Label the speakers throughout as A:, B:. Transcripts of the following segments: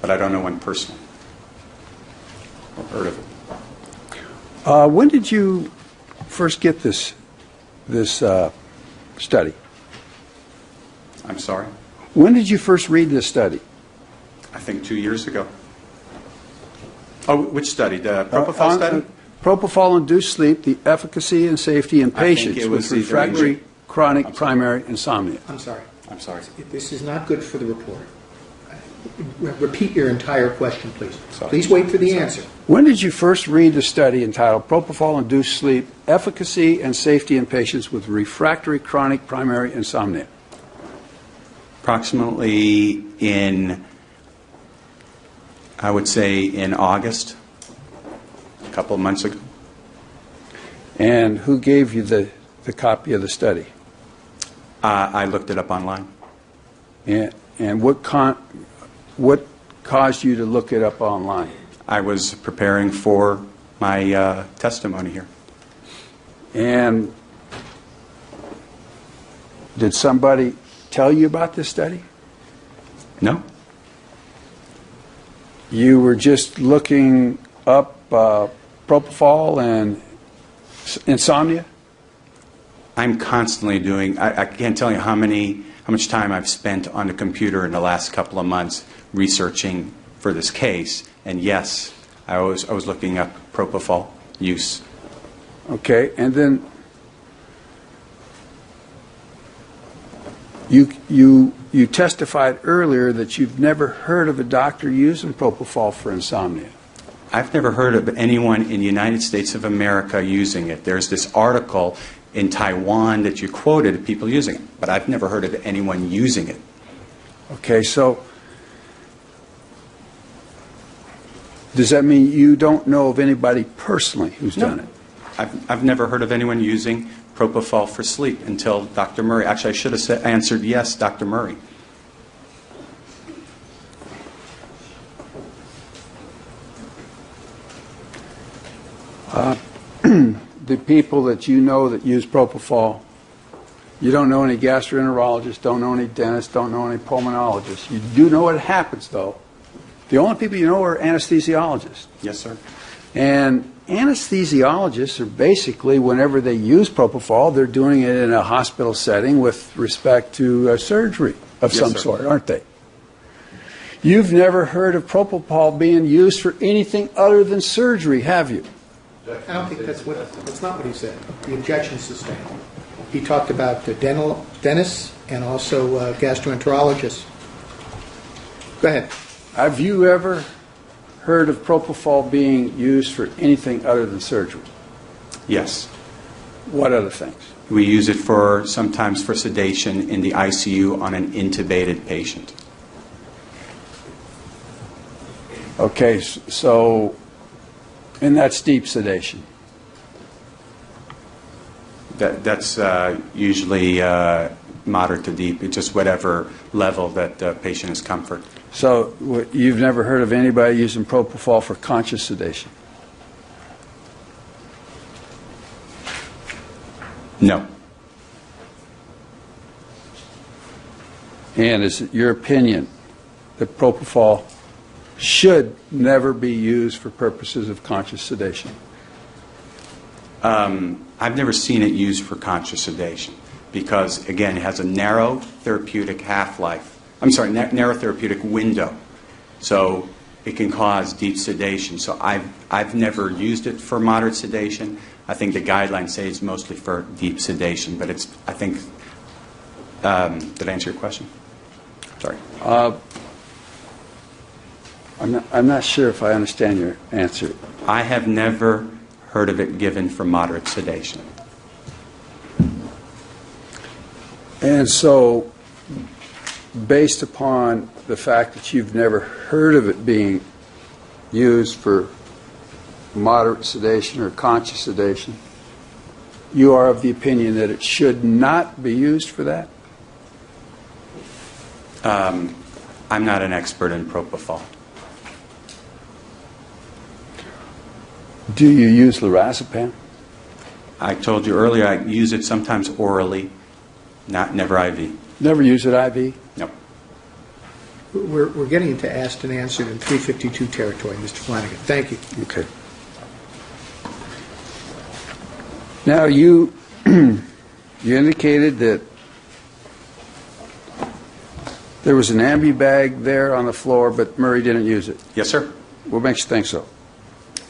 A: but I don't know one personally or heard of it.
B: When did you first get this study?
A: I'm sorry?
B: When did you first read this study?
A: I think 2 years ago. Oh, which study? The propofol study?
B: Propofol-induced sleep, the efficacy and safety in patients
A: it was
B: with refractory
A: either-
B: chronic primary insomnia.
C: I'm sorry.
A: I'm sorry.
C: This is not good for the report. Repeat your entire question, please.
A: Sorry.
C: Please wait for the answer.
B: When did you first read the study entitled Propofol-Induced Sleep, Efficacy and Safety in Patients with Refractory Chronic Primary Insomnia?
A: Approximately I would say in August, a couple of months ago.
B: And who gave you the copy of the study?
A: I looked it up online.
B: And what caused you to look it up online?
A: I was preparing for my testimony here.
B: And did somebody tell you about this study?
A: No?
B: You were just looking up propofol and insomnia?
A: I'm constantly doing, I can't tell you how much time I've spent on the computer in the last couple of months researching for this case. And yes, I was looking up propofol use.
B: Okay, and then you testified earlier that you've never heard of a doctor using propofol for insomnia.
A: I've never heard of anyone in the United States of America using it. There's this article in Taiwan that you quoted of people using it, but I've never heard of anyone using it.
B: Okay, so does that mean you don't know of anybody personally who's done it?
A: I've never heard of anyone using propofol for sleep until Dr. Murray. Actually, I should have answered yes, Dr. Murray.
B: The people that you know that use propofol, you don't know any gastroenterologists, don't know any dentists, don't know any pulmonologists. You do know what happens, though. The only people you know are anesthesiologists.
A: Yes, sir.
B: And anesthesiologists are basically, whenever they use propofol, they're doing it in a hospital setting with respect to surgery of
A: Yes,
B: some
A: sir.
B: sort, aren't they? You've never heard of propofol being used for anything other than surgery, have you?
C: I don't think that's not what he said. The objection sustained. He talked about dentists and also gastroenterologists. Go ahead.
B: Have you ever heard of propofol being used for anything other than surgery?
A: Yes.
B: What other things?
A: We use it sometimes for sedation in the ICU on an intubated patient.
B: Okay, so, and that's deep sedation.
A: That's usually moderate to deep, it's just whatever level that the patient is comfort.
B: So you've never heard of anybody using propofol for conscious sedation?
A: No.
B: And is it your opinion that propofol should never be used for purposes of conscious sedation?
A: I've never seen it used for conscious sedation because, again, it has a narrow therapeutic half-life. I'm sorry, narrow therapeutic window. So it can cause deep sedation. So I've never used it for moderate sedation. I think the guidelines say it's mostly for deep sedation, but it's, I think, did I answer your question? Sorry.
B: I'm not sure if I understand your answer.
A: I have never heard of it given for moderate sedation.
B: And so, based upon the fact that you've never heard of it being used for moderate sedation or conscious sedation, you are of the opinion that it should not be used for that?
A: I'm not an expert in propofol.
B: Do you use lorazepam?
A: I told you earlier I use it sometimes orally, never IV.
B: Never use it IV?
A: No.
C: We're getting into asked and answered in 352 territory, Mr. Flanagan. Thank you.
B: Okay. Now, you you indicated that there was an ambu bag there on the floor, but Murray didn't use it.
A: Yes, sir.
B: What makes you think so?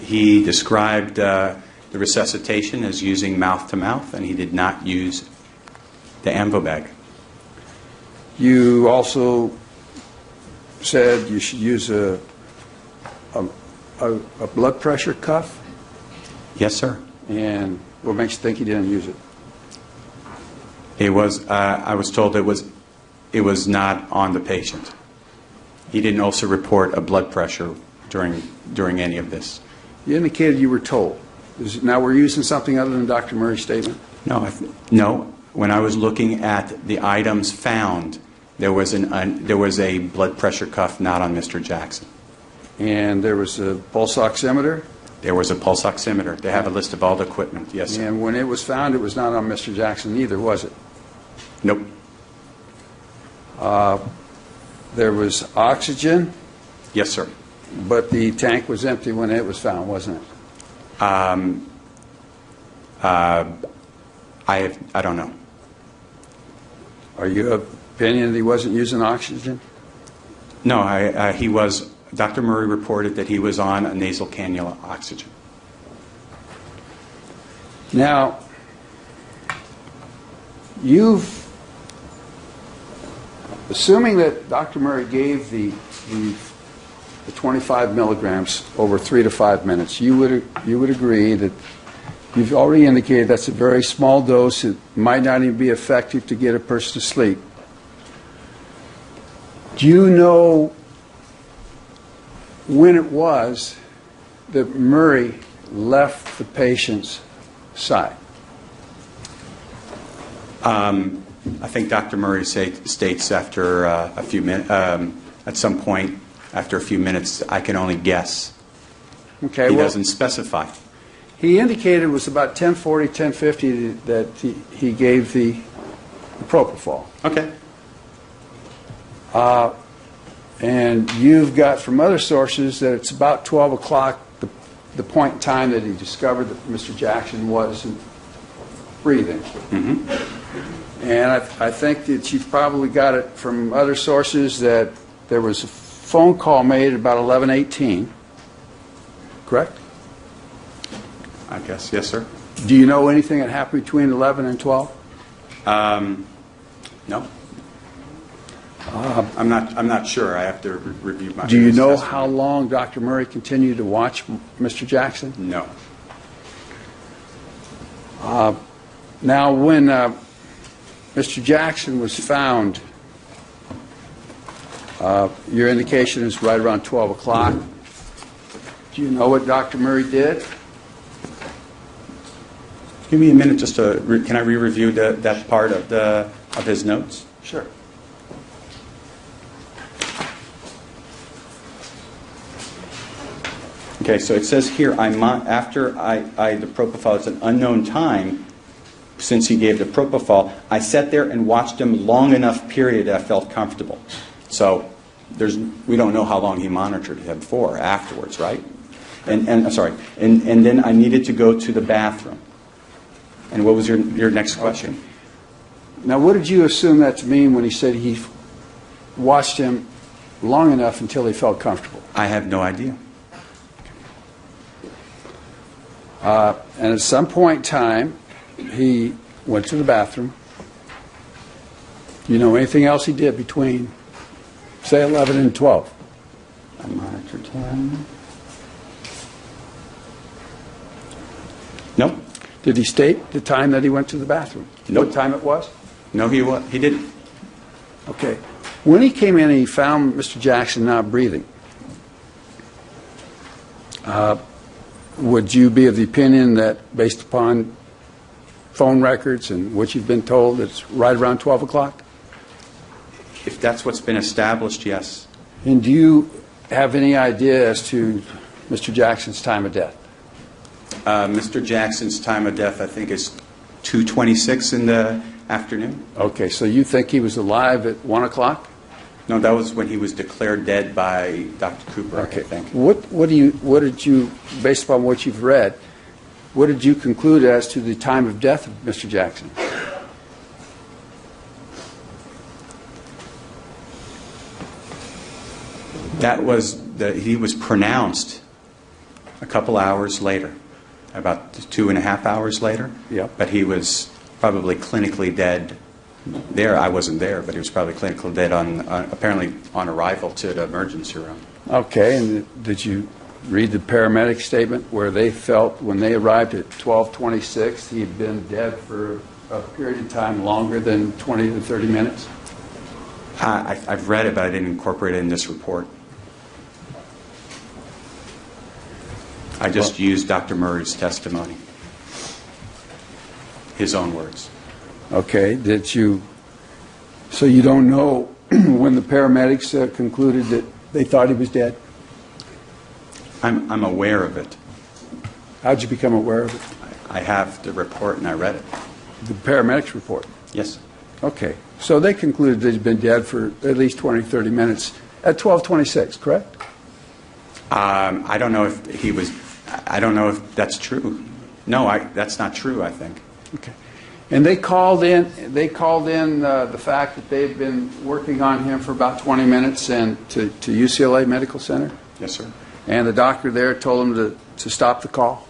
A: He described the resuscitation as using mouth-to-mouth, and he did not use the ambo bag.
B: You also said you should use a blood pressure cuff,
A: Yes, sir.
B: and what makes you think he didn't use it?
A: It was. I was told it was not on the patient. He didn't also report a blood pressure during any of this.
B: You indicated you were told. Now we're using something other than Dr. Murray's statement?
A: No. When I was looking at the items found, there was a blood pressure cuff not on Mr. Jackson.
B: And there was a pulse oximeter?
A: There was a pulse oximeter. They have a list of all the equipment. Yes, sir.
B: And when it was found, it was not on Mr. Jackson either, was it?
A: Nope.
B: There was oxygen,
A: Yes, sir.
B: but the tank was empty when it was found, wasn't it?
A: I don't know.
B: Are you of opinion that he wasn't using oxygen?
A: No, he was. Dr. Murray reported that he was on a nasal cannula oxygen.
B: Now, assuming that Dr. Murray gave the 25 milligrams over 3 to 5 minutes, you would agree that you've already indicated that's a very small dose. It might not even be effective to get a person to sleep. Do you know when it was that Murray left the patient's side?
A: I think Dr. Murray states after a few minutes, at some point after a few minutes, I can only guess.
B: Okay,
A: He doesn't specify.
B: He indicated it was about 10:40, 10:50 that he gave the propofol.
A: Okay.
B: And you've got from other sources that it's about 12 o'clock, the point in time that he discovered that Mr. Jackson wasn't breathing. And I think that you've probably got it from other sources that there was a phone call made at about 11:18, correct?
A: I guess. Yes, sir.
B: Do you know anything that happened between 11 and 12?
A: No. I'm not sure. I have to review my.
B: Do you know how long Dr. Murray continued to watch Mr. Jackson?
A: No.
B: Now, when Mr. Jackson was found, your indication is right around 12 o'clock. Do you know what Dr. Murray did?
A: Give me a minute just to. Can I re-review that part of his notes?
B: Sure.
A: Okay, so it says here, after the propofol, it's an unknown time since he gave the propofol, I sat there and watched him long enough period that I felt comfortable. So we don't know how long he monitored him for afterwards, right? And then I needed to go to the bathroom. And what was your next question?
B: Okay. Now, what did you assume that to mean when he said he watched him long enough until he felt comfortable?
A: I have no idea.
B: And at some point in time, he went to the bathroom. Do you know anything else he did between, say, 11 and 12?
A: I monitored him. No.
B: Did he state the time that he went to the bathroom?
A: Nope.
B: What time it was?
A: No, he didn't.
B: Okay. When he came in and he found Mr. Jackson not breathing, would you be of the opinion that, based upon phone records and what you've been told, it's right around 12 o'clock?
A: If that's what's been established, yes.
B: And do you have any idea as to Mr. Jackson's time of death?
A: Mr. Jackson's time of death, I think, is 2:26 in the afternoon.
B: Okay, so you think he was alive at 1 o'clock?
A: No, that was when he was declared dead by Dr. Cooper,
B: Okay.
A: I think.
B: What did you, based upon what you've read, what did you conclude as to the time of death of Mr. Jackson?
A: That was he was pronounced a couple hours later, about 2.5 hours later.
B: Yeah.
A: But he was probably clinically dead there. I wasn't there, but he was probably clinically dead apparently on arrival to the emergency room.
B: Okay, and did you read the paramedic statement where they felt when they arrived at 12:26 he had been dead for a period of time longer than 20 to 30 minutes?
A: I've read it, but I didn't incorporate it in this report. I just used Dr. Murray's testimony, his own words.
B: Okay, so you don't know when the paramedics concluded that they thought he was dead?
A: I'm aware of it.
B: How'd you become aware of it?
A: I have the report and I read it.
B: The paramedics report.
A: Yes.
B: Okay, so they concluded that he'd been dead for at least 20, 30 minutes at 12:26, correct?
A: I don't know if he was. I don't know if that's true. No, that's not true, I think.
B: Okay. And they called in the fact that they'd been working on him for about 20 minutes and to UCLA Medical Center?
A: Yes, sir.
B: And the doctor there told him to stop the call?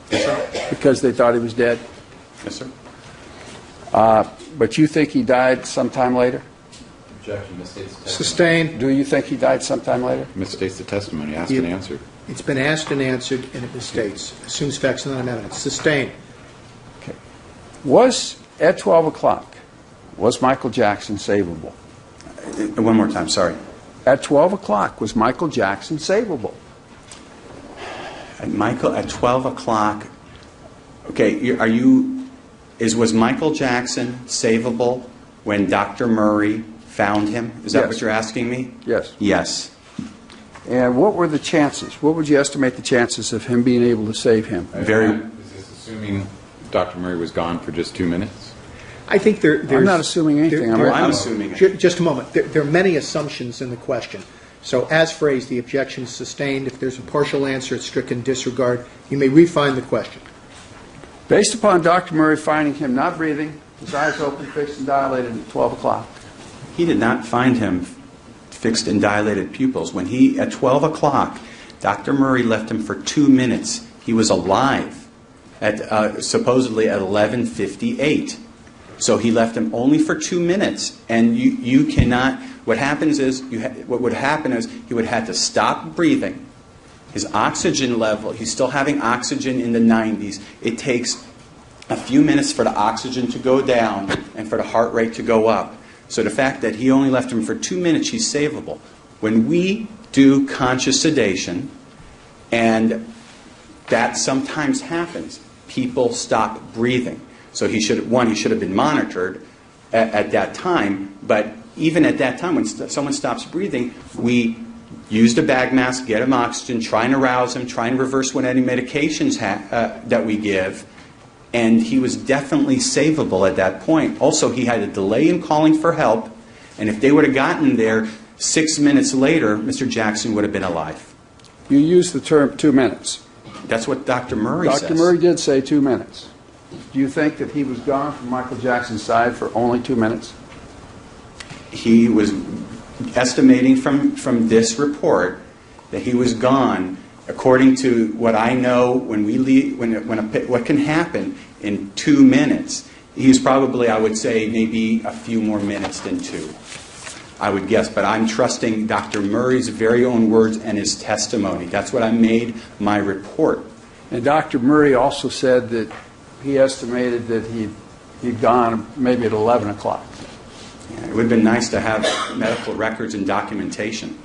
A: Yes, sir.
B: Because they thought he was dead?
A: Yes, sir.
B: But you think he died sometime later?
D: Objection, misstates the testimony.
C: Sustained.
B: Do you think he died sometime later?
D: Misstates the testimony, asked and answered.
C: It's been asked and answered, and it misstates. Assumes facts and not evidence. Sustained.
B: Okay. Was, at 12 o'clock, was Michael Jackson savable?
A: One more time, sorry.
B: At 12 o'clock, was Michael Jackson savable?
A: Michael, at 12 o'clock, okay, was Michael Jackson savable when Dr. Murray found him? Is that
B: Yes.
A: what you're asking me?
B: Yes.
A: Yes.
B: And what were the chances? What would you estimate the chances of him being able to save him?
A: Very.
D: Is this assuming Dr. Murray was gone for just 2 minutes?
C: I think there's...
B: I'm not assuming anything.
A: I'm assuming it.
C: Just a moment. There are many assumptions in the question. So as phrased, the objection is sustained. If there's a partial answer, it's stricken disregard. You may refine the question.
B: Based upon Dr. Murray finding him not breathing, his eyes open, fixed, and dilated at 12 o'clock.
A: He did not find him fixed and dilated pupils. When at 12 o'clock, Dr. Murray left him for 2 minutes. He was alive at supposedly at 11:58. So he left him only for 2 minutes, and you cannot. What happens is what would happen is he would have to stop breathing. His oxygen level, he's still having oxygen in the 90s. It takes a few minutes for the oxygen to go down and for the heart rate to go up. So the fact that he only left him for 2 minutes, he's savable. When we do conscious sedation, and that sometimes happens, people stop breathing. So he should have been monitored at that time. But even at that time, when someone stops breathing, we use the bag mask, get him oxygen, try and arouse him, try and reverse any medications that we give. And he was definitely savable at that point. Also, he had a delay in calling for help. And if they would have gotten there 6 minutes later, Mr. Jackson would have been alive.
B: You used the term 2 minutes.
A: That's what Dr. Murray says.
B: Dr. Murray did say 2 minutes. Do you think that he was gone from Michael Jackson's side for only 2 minutes?
A: He was estimating from this report that he was gone. According to what I know, when we leave, what can happen in 2 minutes, he's probably, I would say, maybe a few more minutes than 2. I would guess, but I'm trusting Dr. Murray's very own words and his testimony. That's what I made my report.
B: And Dr. Murray also said that he estimated that he'd gone maybe at 11 o'clock.
A: Yeah, it would have been nice to have medical records and documentation.